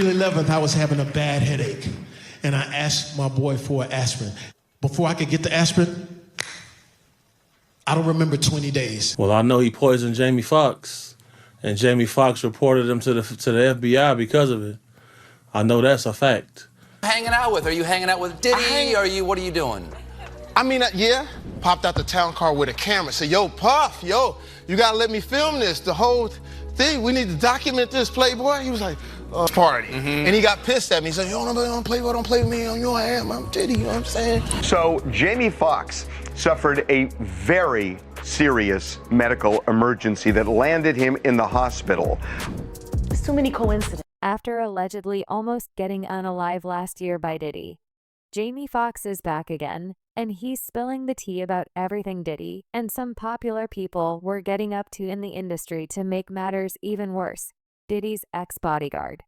April 11th, I was having a bad headache, and I asked my boy for an aspirin. Before I could get the aspirin, I don't remember 20 days. Well, I know he poisoned Jamie Foxx, and Jamie Foxx reported him to the FBI because of it. I know that's a fact. Hanging out with? Are you hanging out with Diddy? What are you doing? I mean, yeah. Popped out the town car with a camera. Said, yo, Puff, yo, you gotta let me film this. The whole thing, we need to document this, Playboy. He was like, party. And he got pissed at me. He said, yo, don't Playboy, don't play with me. You know I am, I'm Diddy, you know what I'm saying? So Jamie Foxx suffered a very serious medical emergency that landed him in the hospital. So many coincidences. After allegedly almost getting unalive last year by Diddy, Jamie Foxx is back again, and he's spilling the tea about everything Diddy and some popular people were getting up to in the industry to make matters even worse. Diddy's ex-bodyguard,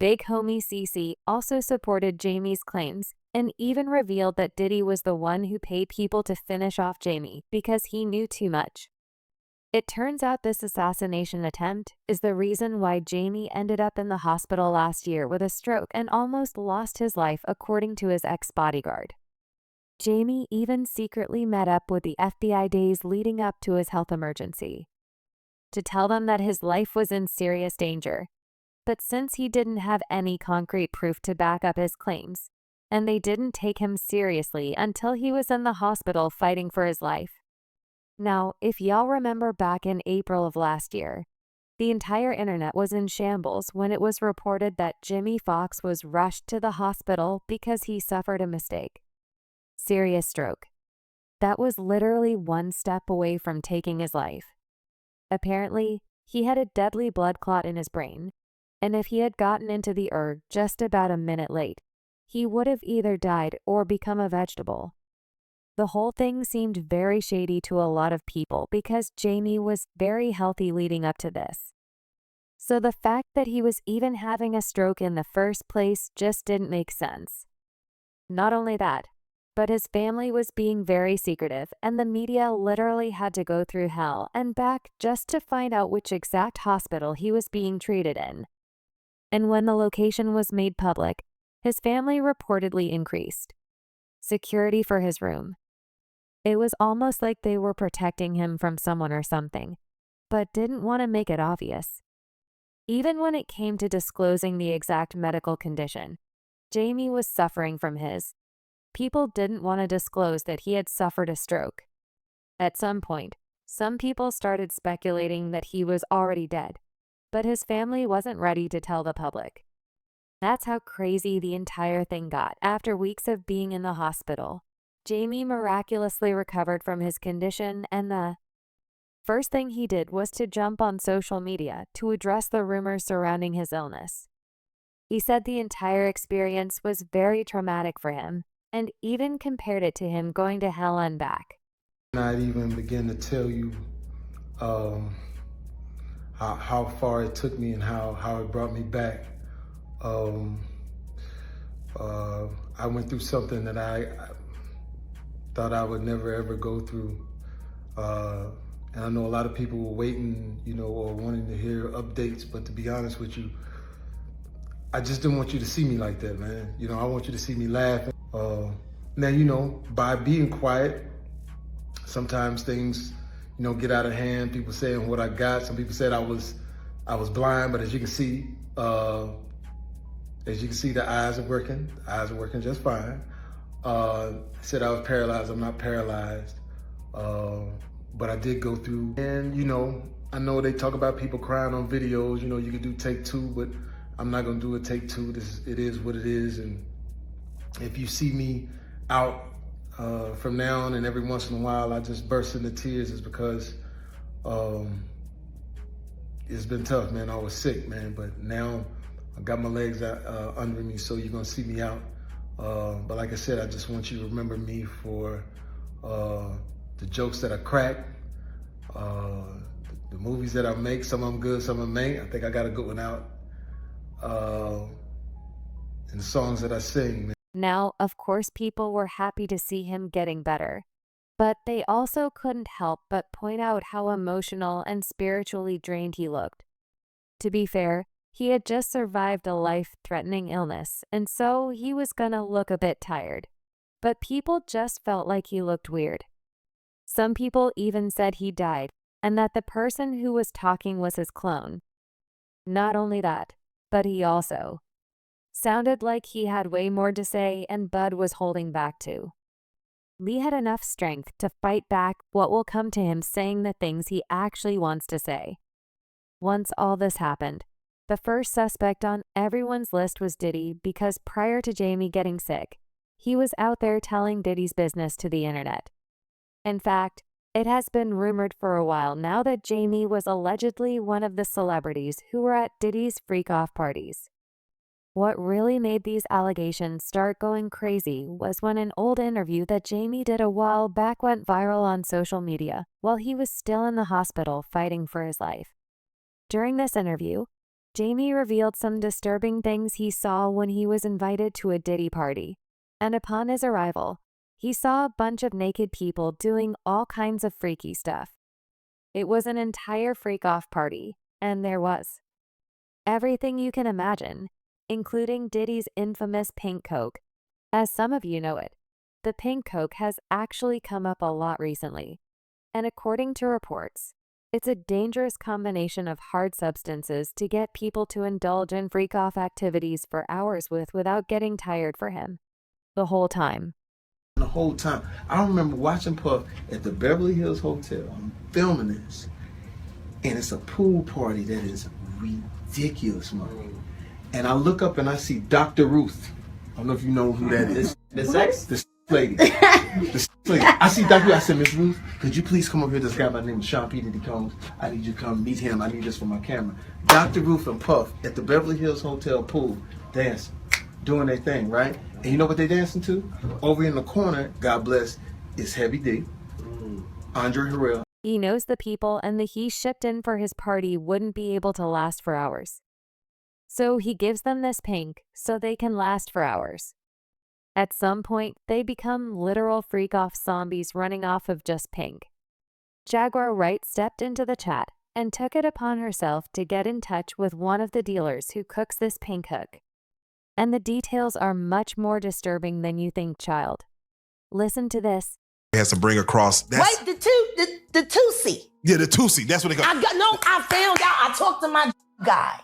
Big Homie CeCe, also supported Jamie's claims and even revealed that Diddy was the one who paid people to finish off Jamie because he knew too much. It turns out this assassination attempt is the reason why Jamie ended up in the hospital last year with a stroke and almost lost his life, according to his ex-bodyguard. Jamie even secretly met up with the FBI days leading up to his health emergency to tell them that his life was in serious danger. But since he didn't have any concrete proof to back up his claims, and they didn't take him seriously until he was in the hospital fighting for his life. Now, if y'all remember back in April of last year, the entire internet was in shambles when it was reported that Jamie Foxx was rushed to the hospital because he suffered a mistake. Serious stroke. That was literally one step away from taking his life. Apparently, he had a deadly blood clot in his brain, and if he had gotten into the just about a minute late, he would have either died or become a vegetable. The whole thing seemed very shady to a lot of people because Jamie was very healthy leading up to this. So the fact that he was even having a stroke in the first place just didn't make sense. Not only that, but his family was being very secretive, and the media literally had to go through hell and back just to find out which exact hospital he was being treated in. And when the location was made public, his family reportedly increased security for his room. It was almost like they were protecting him from someone or something, but didn't want to make it obvious. Even when it came to disclosing the exact medical condition Jamie was suffering from his, people didn't want to disclose that he had suffered a stroke. At some point, some people started speculating that he was already dead, but his family wasn't ready to tell the public. That's how crazy the entire thing got. After weeks of being in the hospital, Jamie miraculously recovered from his condition, and the first thing he did was to jump on social media to address the rumors surrounding his illness. He said the entire experience was very traumatic for him, and even compared it to him going to hell and back. Not even begin to tell you how far it took me and how it brought me back. I went through something that I thought I would never ever go through. And I know a lot of people were waiting, or wanting to hear updates, but to be honest with you, I just didn't want you to see me like that, man. I want you to see me laughing. Now, by being quiet, sometimes things, get out of hand. People saying what I got. Some people said I was blind, but as you can see, the eyes are working. The eyes are working just fine. Said I was paralyzed. I'm not paralyzed. But I did go through, and I know they talk about people crying on videos. You can do take two, but I'm not gonna do a take two. It is what it is. And if you see me out from now on, and every once in a while I just burst into tears, is because it's been tough, man. I was sick, man, but now I got my legs under me, so you're gonna see me out. But like I said, I just want you to remember me for the jokes that I crack, the movies that I make. Some of them good, some of them ain't. I think I got a good one out. And the songs that I sing, man. Now, of course, people were happy to see him getting better, but they also couldn't help but point out how emotional and spiritually drained he looked. To be fair, He had just survived a life-threatening illness, and so he was gonna look a bit tired. But people just felt like he looked weird. Some people even said he died, and that the person who was talking was his clone. Not only that, but he also sounded like he had way more to say and Bud was holding back too. Lee had enough strength to fight back what will come to him saying the things he actually wants to say. Once all this happened, the first suspect on everyone's list was Diddy because prior to Jamie getting sick, he was out there telling Diddy's business to the internet. In fact, it has been rumored for a while now that Jamie was allegedly one of the celebrities who were at Diddy's freak-off parties. What really made these allegations start going crazy was when an old interview that Jamie did a while back went viral on social media while he was still in the hospital fighting for his life. During this interview, Jamie revealed some disturbing things he saw when he was invited to a Diddy party, and upon his arrival, he saw a bunch of naked people doing all kinds of freaky stuff. It was an entire freak-off party, and there was everything you can imagine, including Diddy's infamous pink coke. As some of you know it, the pink coke has actually come up a lot recently, and according to reports, it's a dangerous combination of hard substances to get people to indulge in freak-off activities for hours without getting tired for him. The whole time. The whole time. I remember watching Puff at the Beverly Hills Hotel. I'm filming this. And it's a pool party that is ridiculous, man. And I look up and I see Dr. Ruth. I don't know if you know who that is. The lady. The lady. I see Dr. Ruth. I said, Miss Ruth, could you please come over here? This guy by the name of Sean P. Diddy Combs. I need you to come meet him. I need this for my camera. Dr. Ruth and Puff at the Beverly Hills Hotel pool dancing, doing their thing, right? And you know what they dancing to? Over in the corner, God bless, is Heavy D, Andre Harrell. He knows the people and the he shipped in for his party wouldn't be able to last for hours. So he gives them this pink so they can last for hours. At some point, they become literal freak-off zombies running off of just pink. Jaguar Wright stepped into the chat and took it upon herself to get in touch with one of the dealers who cooks this pink hook. And the details are much more disturbing than you think, child. Listen to this. Has to bring across. Wait, the Tusi. Yeah, the Tusi. That's what they call. I found out. I talked to my guy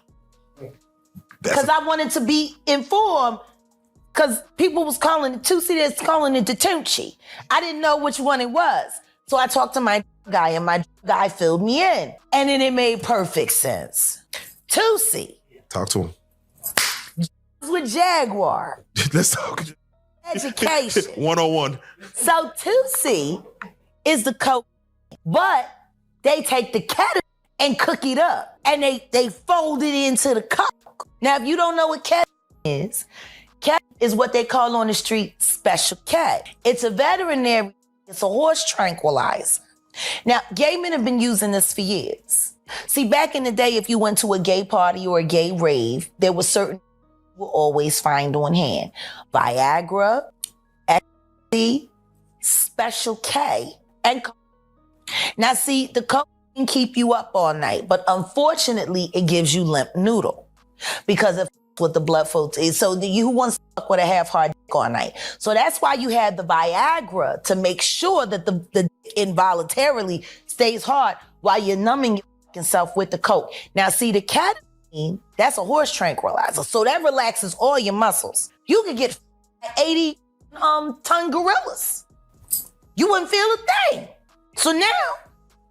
because I wanted to be informed. Because people was calling it Tusi, that's calling it the Tunchi. I didn't know which one it was, so I talked to my guy, and my guy filled me in, and then it made perfect sense. Tusi. Talk to him. With Jaguar. Let's talk. Education. 101. So Tusi is the coke, but they take the ketamine and cook it up, and they fold it into the coke. Now, if you don't know what ketamine is what they call on the street Special K. It's a veterinary, it's a horse tranquilizer. Now, gay men have been using this for years. See, back in the day, if you went to a gay party or a gay rave, there were certain you will always find on hand. Viagra, ecstasy, Special K, and coke. Now, see, the coke can keep you up all night, but unfortunately, it gives you limp noodle because of what the blood flow is. So you wants to fuck with a half-hard dick all night. So that's why you have the Viagra to make sure that the dick involuntarily stays hard while you're numbing yourself with the coke. Now, see, the ketamine, that's a horse tranquilizer. So that relaxes all your muscles. You could get 80-ton gorillas. You wouldn't feel a thing. So now,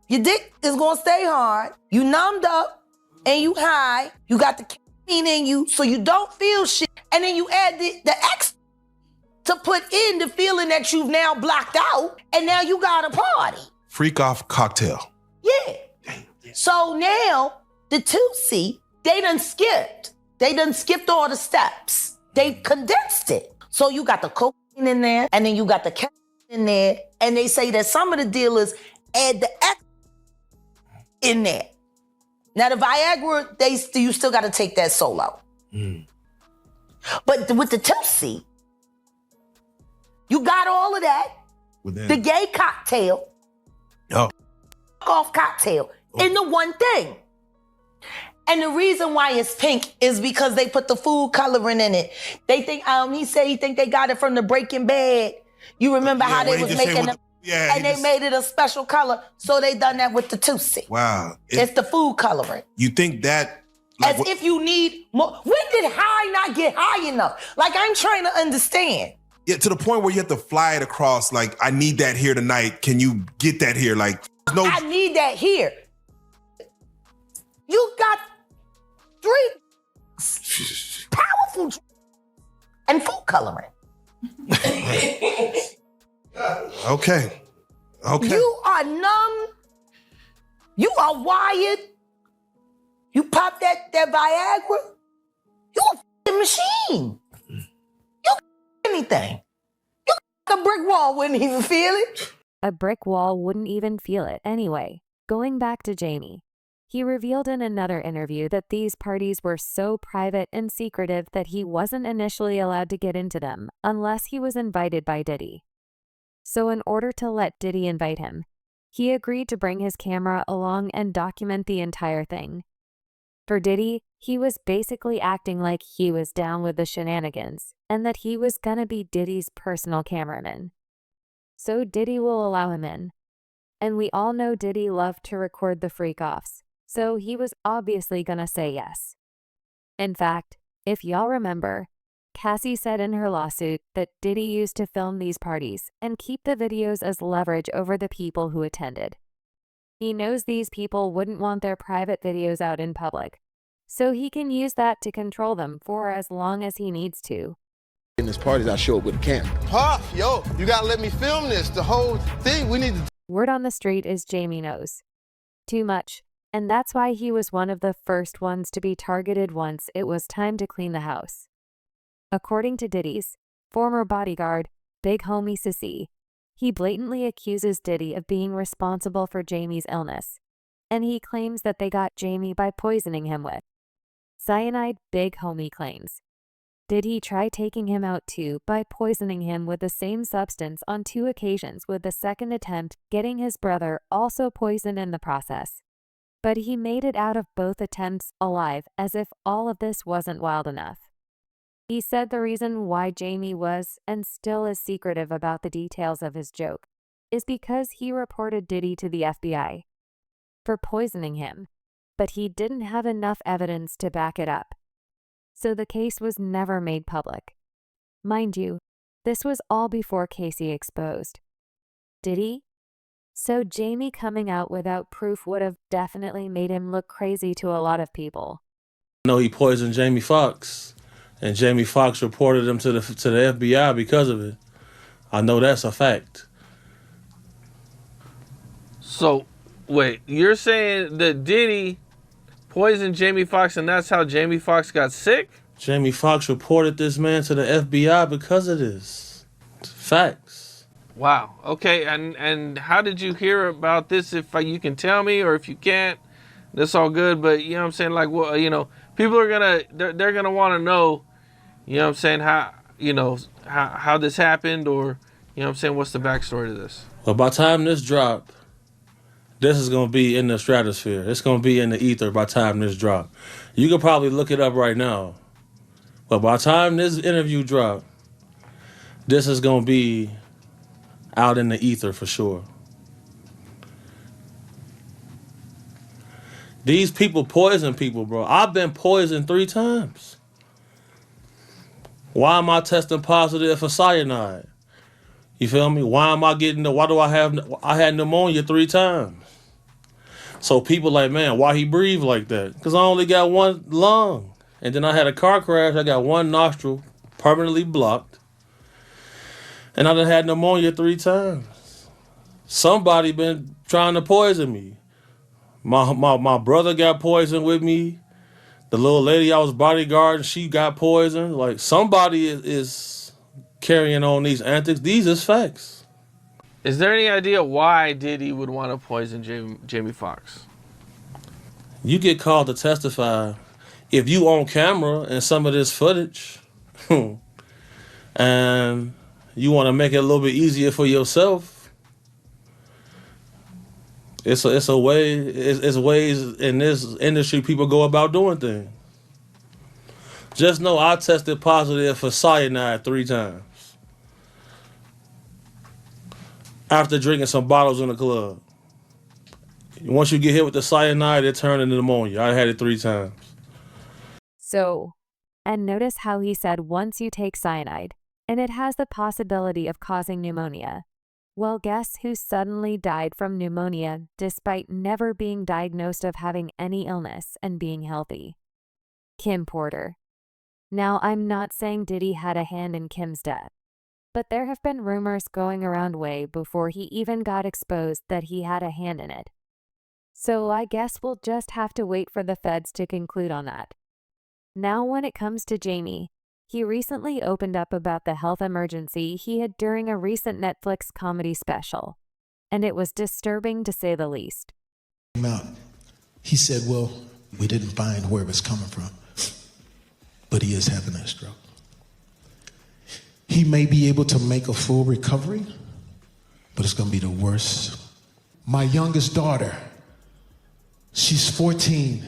your dick is going to stay hard. You numbed up and you high. You got the ketamine in you so you don't feel shit. And then you add the X to put in the feeling that you've now blocked out. And now you got a party. Freak off cocktail. Yeah. So now, the Tusi, they done skipped. They done skipped all the steps. They condensed it. So you got the cocaine in there, and then you got the ketamine in there, and they say that some of the dealers add the X in there. Now the Viagra, you still got to take that solo. But with the Tusi, you got all of that. The gay cocktail. Oh. Off cocktail. In the one thing. And the reason why it's pink is because they put the food coloring in it. They think, he said he think they got it from the Breaking Bad. You remember how they was making them? And they made it a special color, so they done that with the Tootsie. Wow. It's the food coloring. You think that... As if you need more. When did high not get high enough? Like, I'm trying to understand. Yeah, to the point where you have to fly it across, like, I need that here tonight. Can you get that here? Like, no... I need that here. You got 3 powerful and food coloring. Okay. You are numb. You are wired. You pop that Viagra. You a f***ing machine. You anything. You a brick wall wouldn't even feel it. A brick wall wouldn't even feel it anyway. Going back to Jamie, he revealed in another interview that these parties were so private and secretive that he wasn't initially allowed to get into them unless he was invited by Diddy. So in order to let Diddy invite him, he agreed to bring his camera along and document the entire thing. For Diddy, he was basically acting like he was down with the shenanigans and that he was gonna be Diddy's personal cameraman. So Diddy will allow him in. And we all know Diddy loved to record the freak-offs, so he was obviously gonna say yes. In fact, if y'all remember, Cassie said in her lawsuit that Diddy used to film these parties and keep the videos as leverage over the people who attended. He knows these people wouldn't want their private videos out in public, so he can use that to control them for as long as he needs to. In this parties, I show up with a camera. Puff, yo, you gotta let me film this. The whole thing, we need to... Word on the street is Jamie knows too much, and that's why he was one of the first ones to be targeted once it was time to clean the house. According to Diddy's former bodyguard, Big Homie Sissy, he blatantly accuses Diddy of being responsible for Jamie's illness, and he claims that they got Jamie by poisoning him with cyanide. Big Homie claims. Did he try taking him out too by poisoning him with the same substance on 2 occasions, with the second attempt getting his brother also poisoned in the process? But he made it out of both attempts alive, as if all of this wasn't wild enough. He said the reason why Jamie was and still is secretive about the details of his joke is because he reported Diddy to the FBI for poisoning him, but he didn't have enough evidence to back it up. So the case was never made public. Mind you, this was all before Casey exposed Diddy. So Jamie coming out without proof would have definitely made him look crazy to a lot of people. No, he poisoned Jamie Foxx, and Jamie Foxx reported him to the FBI because of it. I know that's a fact. So, wait, you're saying that Diddy poisoned Jamie Foxx and that's how Jamie Foxx got sick? Jamie Foxx reported this man to the FBI because of this. Facts. Wow. Okay, and how did you hear about this? If you can tell me, or if you can't, that's all good. But you know what I'm saying, like, well, you know, people are they're gonna want to know, you know what I'm saying, how this happened, or you know what I'm saying, what's the backstory to this? Well, by the time this drop, this is gonna be in the stratosphere. It's gonna be in the ether by the time this drop. You can probably look it up right now. But by the time this interview drop, this is gonna be out in the ether for sure. These people poison people, bro. I've been poisoned 3 times. Why am I testing positive for cyanide? You feel me? Why do I had pneumonia 3 times? So people like, man, why he breathe like that? Because I only got 1 lung. And then I had a car crash. I got 1 nostril permanently blocked. And I done had pneumonia 3 times. Somebody been trying to poison me. My brother got poisoned with me. The little lady I was bodyguarding, she got poisoned. Like, somebody is carrying on these antics. These is facts. Is there any idea why Diddy would want to poison Jamie Foxx? You get called to testify if you on camera and some of this footage, and you want to make it a little bit easier for yourself. It's a way. It's ways in this industry people go about doing things. Just know I tested positive for cyanide 3 times after drinking some bottles in the club. Once you get hit with the cyanide, it turns into pneumonia. I had it 3 times. So, and notice how he said once you take cyanide, and it has the possibility of causing pneumonia. Well, guess who suddenly died from pneumonia despite never being diagnosed of having any illness and being healthy? Kim Porter. Now, I'm not saying Diddy had a hand in Kim's death, but there have been rumors going around way before he even got exposed that he had a hand in it. So I guess we'll just have to wait for the feds to conclude on that. Now, when it comes to Jamie, he recently opened up about the health emergency he had during a recent Netflix comedy special, and it was disturbing to say the least. He said, well, we didn't find where it was coming from, but he is having a stroke. He may be able to make a full recovery, but it's going to be the worst. My youngest daughter, she's 14.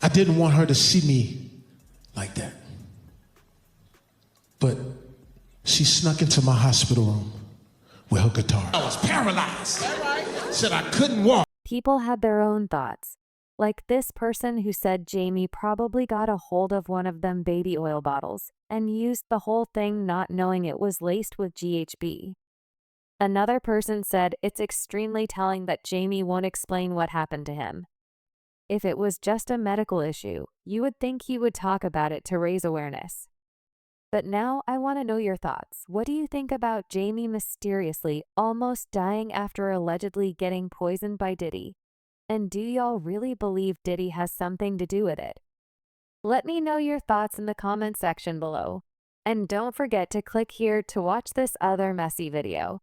I didn't want her to see me like that. But she snuck into my hospital room with her guitar. I was paralyzed. Said I couldn't walk. People had their own thoughts, like this person who said Jamie probably got a hold of one of them baby oil bottles and used the whole thing not knowing it was laced with GHB. Another person said it's extremely telling that Jamie won't explain what happened to him. If it was just a medical issue, you would think he would talk about it to raise awareness. But now I want to know your thoughts. What do you think about Jamie mysteriously almost dying after allegedly getting poisoned by Diddy? And do y'all really believe Diddy has something to do with it? Let me know your thoughts in the comment section below. And don't forget to click here to watch this other messy video.